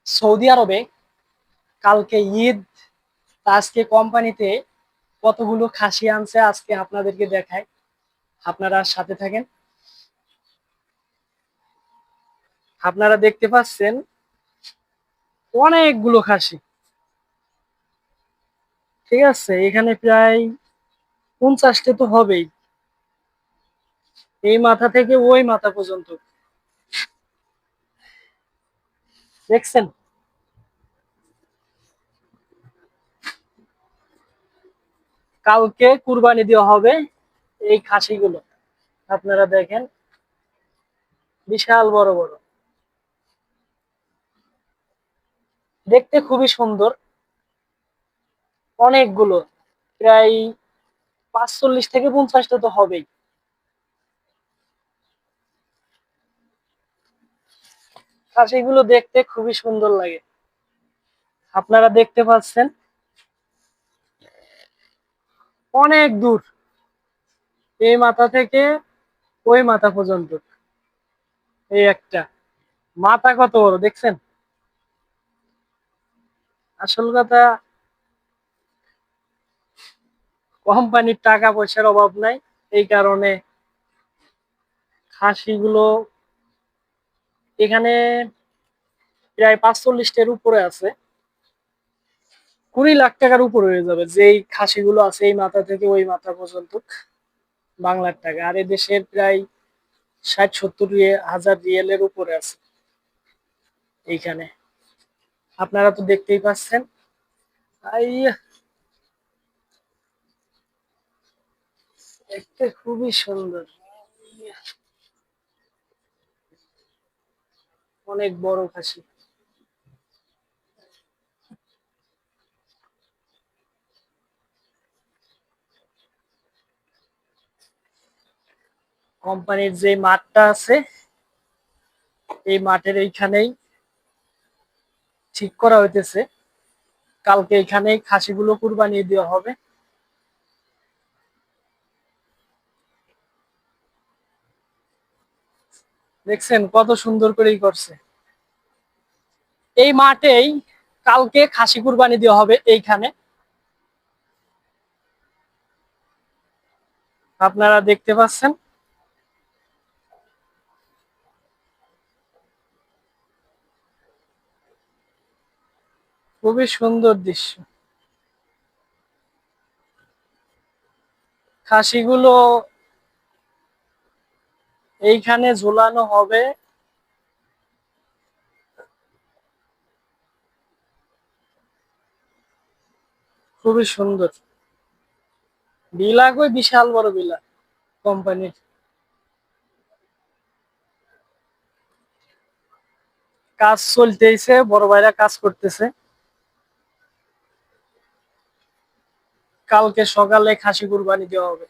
Saudi আরবে কালকে ঈদ। আজকে কোম্পানিতে কতগুলো খাসি আনছে আজকে আপনাদেরকে দেখায়, আপনারা সাথে থাকেন। আপনারা দেখতে পাচ্ছেন অনেকগুলো খাসি, ঠিক আছে। এখানে প্রায় 50টা তো হবেই, এই মাথা থেকে ওই মাথা পর্যন্ত, দেখছেন। কালকে কুরবানি দেওয়া হবে এই খাসিগুলো, আপনারা দেখেন বিশাল বড় বড়, দেখতে খুবই সুন্দর। অনেকগুলো, প্রায় 45 থেকে 50টা তো হবেই। খাসিগুলো দেখতে খুবই সুন্দর লাগে, আপনারা দেখতে পাচ্ছেন অনেক দূর, এই মাথা থেকে ওই মাথা পর্যন্ত। এই একটা মাথা কত বড় দেখছেন। আসল কথা, কোম্পানির টাকা পয়সার অভাব নাই, এই কারণে খাসিগুলো এখানে প্রায় 45টার উপরে আছে। 20 লাখ টাকার উপর হয়ে যাবে যেই খাসিগুলো আছে এই মাথা থেকে ওই মাথা পর্যন্ত, বাংলার টাকা। আর দেশের প্রায় 60-70 হাজার রিয়েলের উপরে আছে এইখানে, আপনারা তো দেখতেই পাচ্ছেন। আইয়া, দেখতে খুবই সুন্দর, অনেক বড় খাসি। কোম্পানির যে মাঠটা আছে এই মাঠের এইখানেই ঠিক করা হইতেছে, কালকে এখানেই খাসিগুলো কুরবানি দেওয়া হবে। দেখছেন কত সুন্দর করেই করছে। এই মাঠেই কালকে খাসি কুরবানি দেওয়া হবে এইখানে, আপনারা দেখতে পাচ্ছেন। খুবই সুন্দর দৃশ্য। খাসিগুলো এইখানে ঝুলানো হবে, খুবই সুন্দর। বিলা কই বিশাল বড় বিলা কোম্পানির। কাজ চলতেছে, বড় ভাইরা কাজ করতেছে। কালকে সকালে খাসি কুরবানি দেওয়া হবে।